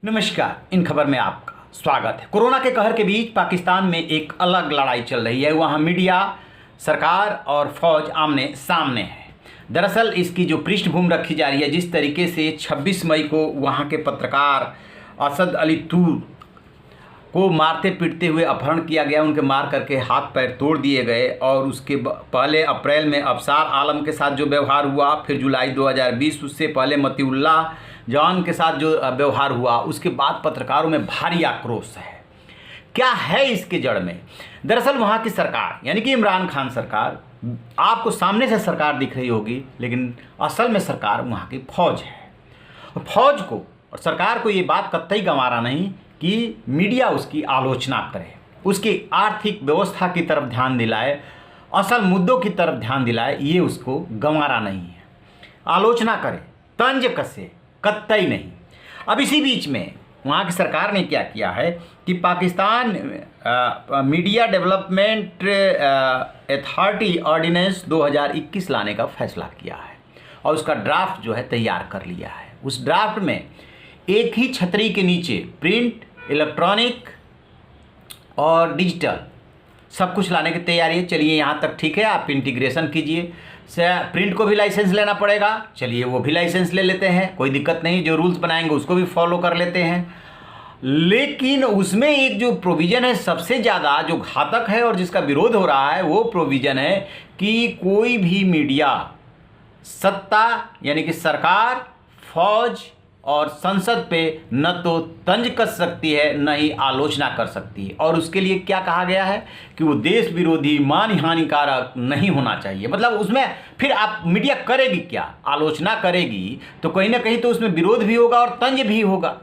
नमस्कार। इन खबर में आपका स्वागत है। कोरोना के कहर के बीच पाकिस्तान में एक अलग लड़ाई चल रही है। वहाँ मीडिया, सरकार और फौज आमने सामने है। दरअसल इसकी जो पृष्ठभूमि रखी जा रही है, जिस तरीके से 26 मई को वहाँ के पत्रकार असद अली तूर को मारते पीटते हुए अपहरण किया गया, उनके मार करके हाथ पैर तोड़ दिए गए, और उसके पहले अप्रैल में अफसार आलम के साथ जो व्यवहार हुआ, फिर जुलाई 2020 उससे पहले मतीउल्लाह जवान के साथ जो व्यवहार हुआ, उसके बाद पत्रकारों में भारी आक्रोश है। क्या है इसके जड़ में? दरअसल वहाँ की सरकार यानी कि इमरान खान सरकार, आपको सामने से सरकार दिख रही होगी, लेकिन असल में सरकार वहाँ की फौज है। फौज को और सरकार को ये बात कतई गंवारा नहीं कि मीडिया उसकी आलोचना करे, उसकी आर्थिक व्यवस्था की तरफ ध्यान दिलाए, असल मुद्दों की तरफ ध्यान दिलाए, ये उसको गंवारा नहीं है। आलोचना करे, तंज कसे, कतई नहीं। अब इसी बीच में वहाँ की सरकार ने क्या किया है कि Pakistan Media Development Authority Ordinance 2021 लाने का फैसला किया है, और उसका ड्राफ्ट जो है तैयार कर लिया है। उस ड्राफ्ट में एक ही छतरी के नीचे प्रिंट, इलेक्ट्रॉनिक और डिजिटल सब कुछ लाने की तैयारी है। चलिए यहाँ तक ठीक है, आप इंटीग्रेशन कीजिए। प्रिंट को भी लाइसेंस लेना पड़ेगा, चलिए वो भी लाइसेंस ले लेते हैं, कोई दिक्कत नहीं। जो रूल्स बनाएंगे उसको भी फॉलो कर लेते हैं। लेकिन उसमें एक जो प्रोविज़न है सबसे ज़्यादा जो घातक है और जिसका विरोध हो रहा है, वो प्रोविज़न है कि कोई भी मीडिया सत्ता यानी कि सरकार, फौज और संसद पे न तो तंज कस सकती है, न ही आलोचना कर सकती है। और उसके लिए क्या कहा गया है कि वो देश विरोधी, मान हानिकारक नहीं होना चाहिए। मतलब उसमें फिर आप मीडिया करेगी क्या? आलोचना करेगी तो कहीं ना कहीं तो उसमें विरोध भी होगा और तंज भी होगा।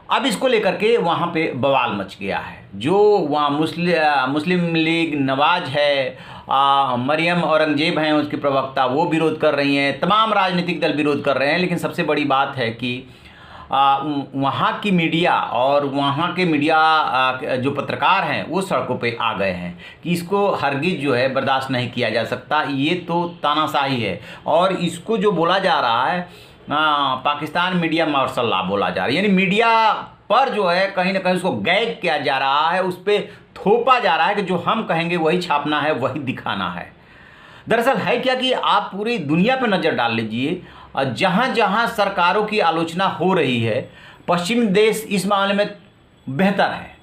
अब इसको लेकर के वहाँ पे बवाल मच गया है। जो वहाँ मुस्लिम लीग नवाज है, मरियम औरंगजेब हैं उसके प्रवक्ता, वो विरोध कर रही हैं, तमाम राजनीतिक दल विरोध कर रहे हैं। लेकिन सबसे बड़ी बात है कि वहाँ की मीडिया और वहाँ के मीडिया जो पत्रकार हैं वो सड़कों पे आ गए हैं कि इसको हरगिज़ जो है बर्दाश्त नहीं किया जा सकता। ये तो तानाशाही है, और इसको जो बोला जा रहा है पाकिस्तान मीडिया मार्शल लॉ बोला जा रहा है। यानी मीडिया पर जो है कहीं ना कहीं उसको गैग किया जा रहा है, उस पर थोपा जा रहा है कि जो हम कहेंगे वही छापना है, वही दिखाना है। दरअसल है क्या कि आप पूरी दुनिया पर नज़र डाल लीजिए, जहाँ जहाँ सरकारों की आलोचना हो रही है, पश्चिमी देश इस मामले में बेहतर है।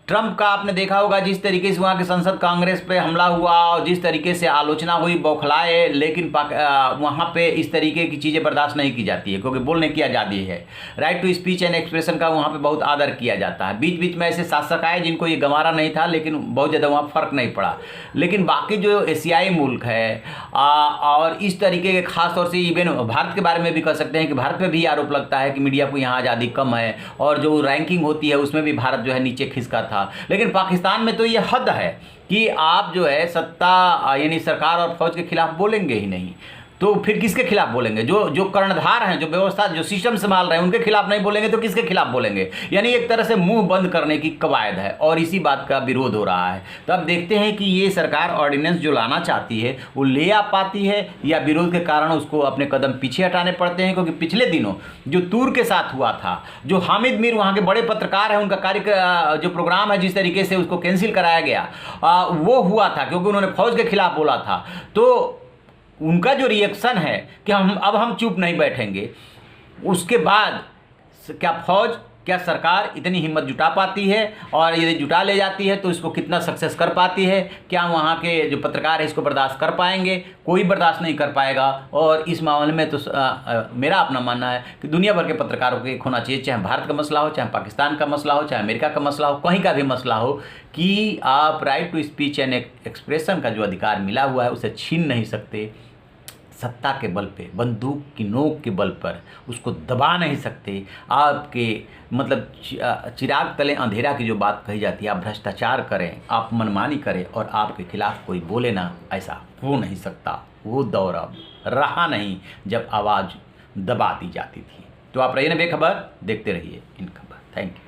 ट्रंप का आपने देखा होगा, जिस तरीके से वहाँ के संसद कांग्रेस पे हमला हुआ और जिस तरीके से आलोचना हुई, बौखलाए, लेकिन वहाँ पे इस तरीके की चीज़ें बर्दाश्त नहीं की जाती है, क्योंकि बोलने की आज़ादी है। Right to speech and expression का वहाँ पे बहुत आदर किया जाता है। बीच बीच में ऐसे शासक आए जिनको ये गंवारा नहीं था, लेकिन बहुत ज़्यादा वहाँ फ़र्क नहीं पड़ा। लेकिन बाकी जो एशियाई मुल्क है और इस तरीके के खास तौर से इवन भारत के बारे में भी कह सकते हैं कि भारत पर भी आरोप लगता है कि मीडिया को यहाँ आज़ादी कम है, और जो रैंकिंग होती है उसमें भी भारत जो है नीचे खिसका था। लेकिन पाकिस्तान में तो ये हद है कि आप जो है सत्ता यानी सरकार और फौज के खिलाफ बोलेंगे ही नहीं, तो फिर किसके खिलाफ बोलेंगे? जो कर्णधार हैं, जो व्यवस्था, जो सिस्टम संभाल रहे हैं, उनके खिलाफ नहीं बोलेंगे तो किसके खिलाफ बोलेंगे? यानी एक तरह से मुंह बंद करने की कवायद है, और इसी बात का विरोध हो रहा है। तो अब देखते हैं कि ये सरकार ऑर्डिनेंस जो लाना चाहती है वो ले आ पाती है, या विरोध के कारण उसको अपने कदम पीछे हटाने पड़ते हैं। क्योंकि पिछले दिनों जो तूर के साथ हुआ था, जो हामिद मीर वहाँ के बड़े पत्रकार हैं, उनका जो प्रोग्राम है जिस तरीके से उसको कैंसिल कराया गया, वो हुआ था क्योंकि उन्होंने फौज के खिलाफ बोला था। तो उनका जो रिएक्शन है कि हम चुप नहीं बैठेंगे, उसके बाद क्या फौज, क्या सरकार इतनी हिम्मत जुटा पाती है, और यदि जुटा ले जाती है तो इसको कितना सक्सेस कर पाती है? क्या वहाँ के जो पत्रकार है इसको बर्दाश्त कर पाएंगे? कोई बर्दाश्त नहीं कर पाएगा। और इस मामले में तो मेरा अपना मानना है कि दुनिया भर के पत्रकारों को एक होना चाहिए, चाहे भारत का मसला हो, चाहे पाकिस्तान का मसला हो, चाहे अमेरिका का मसला हो, कहीं का भी मसला हो, कि आप right to speech and expression का जो अधिकार मिला हुआ है उसे छीन नहीं सकते। सत्ता के बल पे, बंदूक की नोक के बल पर उसको दबा नहीं सकते। आपके मतलब चिराग तले अंधेरा की जो बात कही जाती है, आप भ्रष्टाचार करें, आप मनमानी करें और आपके खिलाफ कोई बोले ना, ऐसा हो नहीं सकता। वो दौर अब रहा नहीं जब आवाज़ दबा दी जाती थी। तो आप रहिए ना बेखबर, देखते रहिए इन खबर। Thank you.